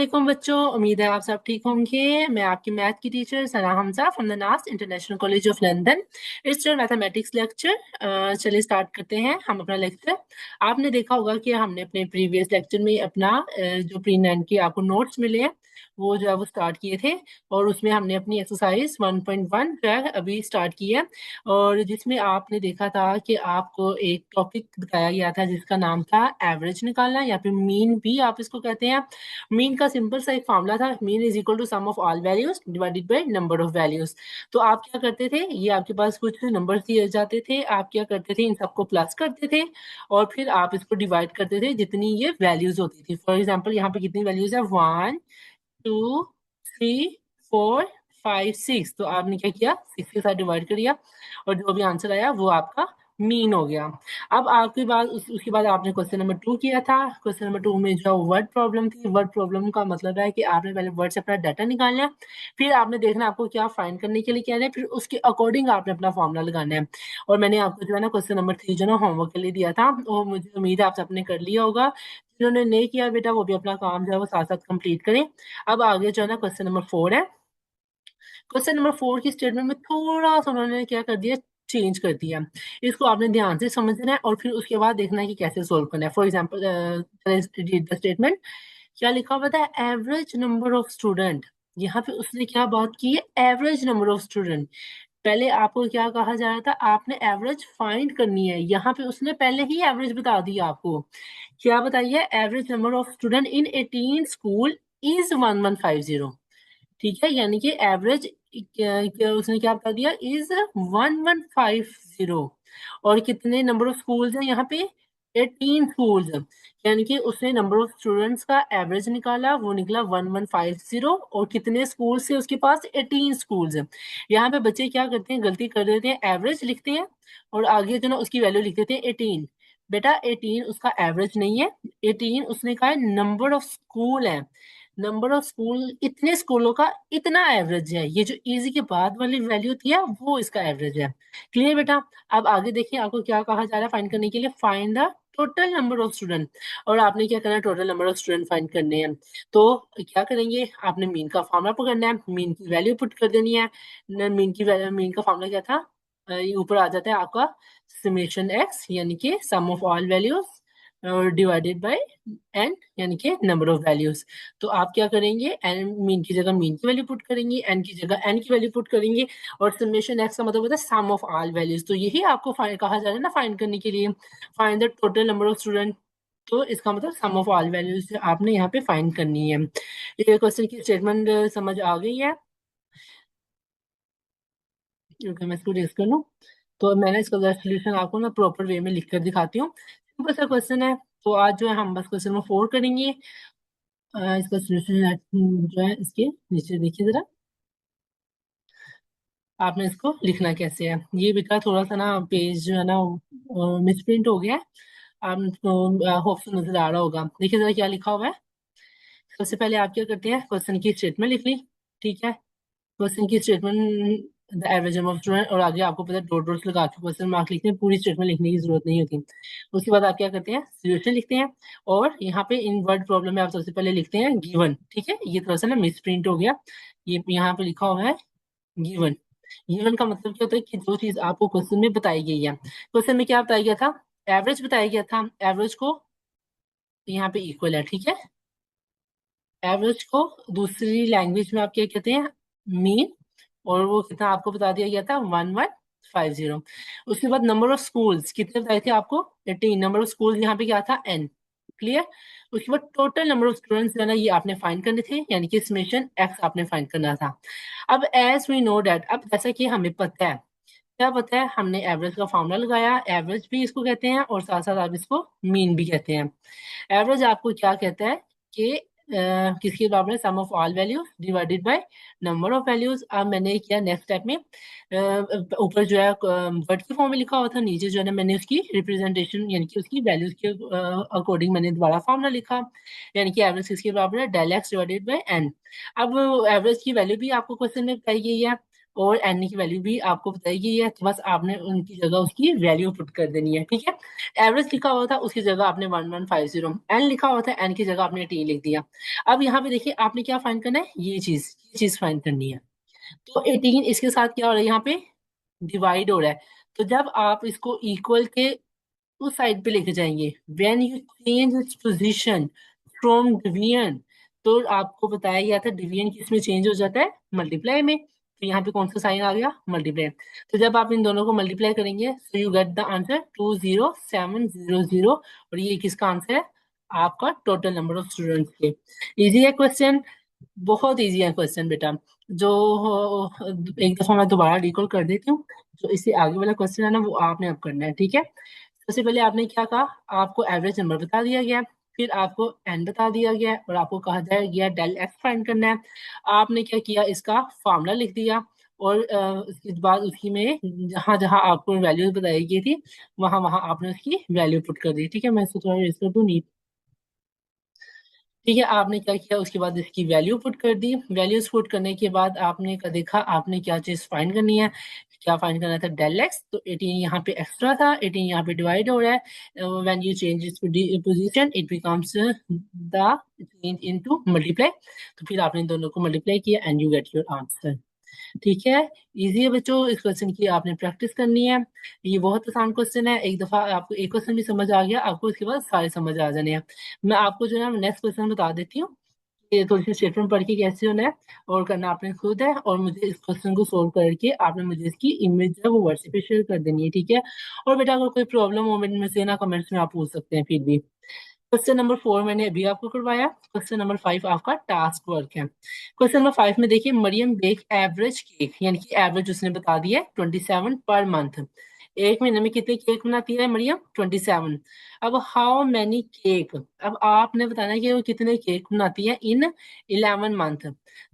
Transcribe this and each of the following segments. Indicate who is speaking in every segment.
Speaker 1: वालेकुम बच्चों, उम्मीद है आप सब ठीक होंगे। मैं आपकी मैथ की teacher Sana Hamza from the नास international college of London. It's your mathematics lecture. चलिए स्टार्ट करते हैं हम अपना लेक्चर। आपने देखा होगा कि हमने अपने प्रीवियस लेक्चर में अपना जो प्री नाइन के आपको नोट्स मिले हैं वो जो है वो स्टार्ट किए थे, और उसमें हमने अपनी एक्सरसाइज 1.1 जो है अभी स्टार्ट की है, और जिसमें आपने देखा था कि आपको एक टॉपिक बताया गया था जिसका नाम था एवरेज निकालना या फिर मीन भी आप इसको कहते हैं। मीन का सिंपल सा एक फॉर्मूला था, mean is equal to sum of all values divided by number of values. तो आप क्या करते थे, ये आपके पास कुछ नंबर दिए जाते थे, आप क्या करते थे इन सबको प्लस करते थे और फिर आप इसको डिवाइड करते थे जितनी ये वैल्यूज होती थी। फॉर एग्जाम्पल यहाँ पे कितनी वैल्यूज है, 1 2 3 4 5 6, तो आपने क्या किया, 6 के साथ डिवाइड कर दिया और जो भी आंसर आया वो आपका मीन हो गया। अब आपके बाद उसके बाद आपने क्वेश्चन नंबर 2 किया था। क्वेश्चन नंबर 2 में जो वर्ड प्रॉब्लम थी, वर्ड प्रॉब्लम का मतलब है कि आपने पहले वर्ड से अपना डाटा निकालना है, फिर आपने देखना है आपको क्या फाइंड करने के लिए कह रहे हैं, फिर उसके अकॉर्डिंग आपने अपना फॉर्मूला लगाना है। और मैंने आपको जो है ना क्वेश्चन नंबर 3 जो है ना होमवर्क के लिए दिया था, वो मुझे उम्मीद है आप सबने कर लिया होगा। जिन्होंने नहीं किया बेटा वो भी अपना काम जो है वो साथ साथ कंप्लीट करें। अब आगे जो है ना क्वेश्चन नंबर 4 है। क्वेश्चन नंबर 4 की स्टेटमेंट में थोड़ा सा उन्होंने क्या कर दिया, चेंज कर दिया। इसको आपने ध्यान से समझना है और फिर उसके बाद देखना है कि कैसे सोल्व करना है। For example read the statement. क्या लिखा हुआ था, एवरेज नंबर ऑफ स्टूडेंट। यहाँ पे उसने क्या बात की है, एवरेज नंबर ऑफ स्टूडेंट। पहले आपको क्या कहा जा रहा था, आपने एवरेज फाइंड करनी है, यहाँ पे उसने पहले ही एवरेज बता दी आपको। क्या बताइए, average number of student in 18 school is 1150। ठीक है, यानी कि एवरेज उसने क्या बता दिया, इज 1150। और कितने नंबर ऑफ स्कूल्स हैं यहाँ पे, 18 स्कूल्स। यानी कि उसने नंबर ऑफ स्टूडेंट्स का एवरेज निकाला, वो निकला 1150। और कितने स्कूल से उसके पास, 18 स्कूल्स। यहाँ पे बच्चे क्या करते हैं, गलती कर देते हैं, एवरेज लिखते हैं और आगे जो ना उसकी वैल्यू लिख देते हैं 18। बेटा 18 उसका एवरेज नहीं है, 18 उसने कहा है नंबर ऑफ स्कूल है। नंबर ऑफ स्कूल, इतने स्कूलों का इतना एवरेज है, ये जो इजी के बाद वाली वैल्यू थी वो इसका एवरेज है। क्लियर बेटा। अब आगे देखिए आपको क्या कहा जा रहा है फाइंड करने के लिए, find the total number of student. और आपने क्या करना है, total number of student find करने हैं। तो क्या करेंगे, आपने मीन का फॉर्मूला पकड़ना है, मीन की वैल्यू पुट कर देनी है। मीन का फॉर्मूला क्या था, ये ऊपर आ जाता है आपका समेशन एक्स, यानी कि sum of all values divided by n, यानी कि नंबर ऑफ वैल्यूज। तो आप क्या करेंगे, एन मीन की जगह मीन की वैल्यू पुट करेंगे, एन की जगह एन की वैल्यू पुट करेंगे, और समेशन एक्स का मतलब होता है सम ऑफ ऑल वैल्यूज। तो यही आपको कहा जा रहा है ना फाइंड करने के लिए, find the total number of student. तो इसका मतलब सम ऑफ ऑल वैल्यूज आपने यहाँ पे फाइंड करनी है। ये क्वेश्चन की स्टेटमेंट समझ आ गई है, क्योंकि मैं इसको रेस कर लूँ। तो मैंने इसका सोल्यूशन आपको ना प्रॉपर वे में लिख कर दिखाती हूँ। सिंपल सा क्वेश्चन है, तो आज जो है हम बस क्वेश्चन नंबर 4 करेंगे। इसका सोल्यूशन जो है इसके नीचे देखिए जरा, आपने इसको लिखना कैसे है। ये बेटा थोड़ा सा ना पेज जो है ना मिसप्रिंट हो गया है, आपको होप से नजर आ रहा होगा। देखिए जरा क्या लिखा हुआ है। सबसे पहले आप क्या करते हैं, क्वेश्चन की स्टेटमेंट लिख ली। ठीक है, क्वेश्चन की statement, the average number of student, और आगे आपको पता है डॉट डॉट्स लगा के क्वेश्चन मार्क लिखते हैं, पूरी स्टेटमेंट लिखने की जरूरत नहीं होती। उसके बाद आप क्या करते हैं, सोल्यूशन लिखते हैं। और यहाँ पे इन वर्ड प्रॉब्लम में आप सबसे पहले लिखते हैं गिवन। ठीक है, ये थोड़ा सा ना मिस प्रिंट हो गया, ये यहाँ पे लिखा हुआ है गिवन। गिवन का मतलब क्या होता है कि जो चीज आपको क्वेश्चन में बताई गई है। क्वेश्चन में क्या बताया गया था, एवरेज बताया गया था। एवरेज को यहाँ पे इक्वल है, ठीक है, एवरेज को दूसरी लैंग्वेज में आप क्या कहते हैं, मीन। और वो कितना आपको बता दिया गया था, 1150। उसके बाद नंबर ऑफ स्कूल्स कितने बताए थे आपको, 18। नंबर ऑफ स्कूल्स यहाँ पे क्या था, एन। क्लियर। उसके बाद टोटल नंबर ऑफ स्टूडेंट्स जो है ना ये आपने फाइंड करने थे, यानी कि समेशन एक्स आपने फाइंड करना था। अब एज वी नो डेट, अब जैसा कि हमें पता है, क्या पता है, हमने एवरेज का फॉर्मूला लगाया, एवरेज भी इसको कहते हैं और साथ साथ आप इसको मीन भी कहते हैं। एवरेज आपको क्या कहता है कि किसके बराबर है, sum of all values divided by number of values. अब मैंने किया नेक्स्ट स्टेप में, ऊपर जो है वर्ड के फॉर्म में लिखा हुआ था, नीचे जो है ना मैंने उसकी रिप्रेजेंटेशन यानी कि उसकी वैल्यूज के अकॉर्डिंग मैंने दोबारा फॉर्मूला लिखा, यानी कि एवरेज किसके बराबर है, del X divided by N. अब एवरेज की वैल्यू भी आपको क्वेश्चन में बताई गई है, और एन की वैल्यू भी आपको बताएगी है, तो बस आपने उनकी जगह उसकी वैल्यू पुट कर देनी है, ठीक है। एवरेज लिखा हुआ था उसकी जगह आपने 1150, एन लिखा हुआ था एन की जगह आपने टी लिख दिया। अब यहाँ पे देखिए आपने क्या फाइंड करना है, ये चीज फाइंड करनी है। तो 18 इसके साथ क्या हो रहा है, यहाँ पे डिवाइड हो रहा है। तो जब आप इसको इक्वल के उस साइड पे लेके जाएंगे, when you change its position from division, तो आपको बताया गया था डिवीजन किस में चेंज हो जाता है, मल्टीप्लाई में। तो यहाँ पे कौन सा साइन आ गया, मल्टीप्लाई। तो जब आप इन दोनों को मल्टीप्लाई करेंगे, so you get the answer 20700, और ये किसका आंसर है, आपका टोटल नंबर ऑफ स्टूडेंट्स के। इजी है क्वेश्चन, बहुत इजी है क्वेश्चन बेटा। जो एक दफा मैं दोबारा रिकॉल कर देती हूँ, जो इससे आगे वाला क्वेश्चन है ना, वो आपने अब करना है, ठीक है। सबसे पहले आपने क्या कहा, आपको एवरेज नंबर बता दिया गया, फिर आपको एन बता दिया गया, और आपको कहा जाए गया डेल एक्स फाइंड करना है। आपने क्या किया, इसका फॉर्मूला लिख दिया, और उसके बाद उसकी में जहां जहां आपको वैल्यूज बताई गई थी, वहां वहां आपने उसकी वैल्यू पुट कर दी, ठीक है। मैं इसको थोड़ा रेस कर दूं, ठीक है। आपने क्या किया, उसके बाद इसकी वैल्यू पुट कर दी। वैल्यूज पुट करने के बाद आपने क्या देखा, आपने क्या चीज फाइंड करनी है, क्या फाइंड करना था, डेल एक्स। तो 18 यहाँ पे एक्स्ट्रा था, 18 यहाँ पे डिवाइड हो रहा है, when you change its position it becomes the change into multiply. तो फिर आपने दोनों को मल्टीप्लाई किया and you get your answer, ठीक है। इजी है बच्चों, इस क्वेश्चन की आपने प्रैक्टिस करनी है। ये बहुत आसान क्वेश्चन है, एक दफा आपको एक क्वेश्चन भी समझ आ गया, आपको इसके बाद सारे समझ आ जाने हैं। मैं आपको जो है नेक्स्ट क्वेश्चन बता देती हूँ, ये थोड़ी सी स्टेटमेंट पढ़ के कैसे होना है, और करना आपने खुद है, और मुझे इस क्वेश्चन को सोल्व करके आपने मुझे इसकी इमेज है वो व्हाट्सएप पे शेयर कर देनी है, ठीक है। और बेटा अगर कोई प्रॉब्लम हो में से ना, कमेंट्स में आप पूछ सकते हैं फिर भी। क्वेश्चन नंबर 4 मैंने अभी आपको करवाया, क्वेश्चन नंबर 5 आपका टास्क वर्क है। क्वेश्चन नंबर 5 में देखिए, मरियम बेक एवरेज केक, यानी कि एवरेज उसने बता दिया है 27 पर मंथ। एक महीने में कितने केक बनाती है मरियम, 27। अब हाउ मैनी केक, अब आपने बताना है कि वो कितने केक बनाती है इन 11 मंथ।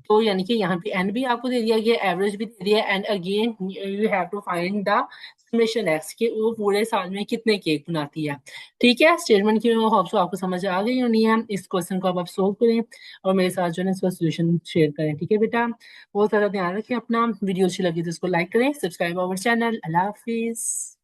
Speaker 1: तो यानी कि यहाँ पे एन भी आपको दे दिया गया, एवरेज भी दे दिया, and again you have to find the summation X, कि वो पूरे साल में कितने केक बनाती है, ठीक है। स्टेटमेंट की होप सो आपको समझ आ गई होनी है। इस क्वेश्चन को अब आप सोल्व करें, और मेरे साथ जो है इसका सोल्यूशन शेयर करें, ठीक है बेटा। बहुत सारा ध्यान रखें अपना, वीडियो अच्छी लगी तो इसको लाइक करें, subscribe our channel. Allah Hafiz.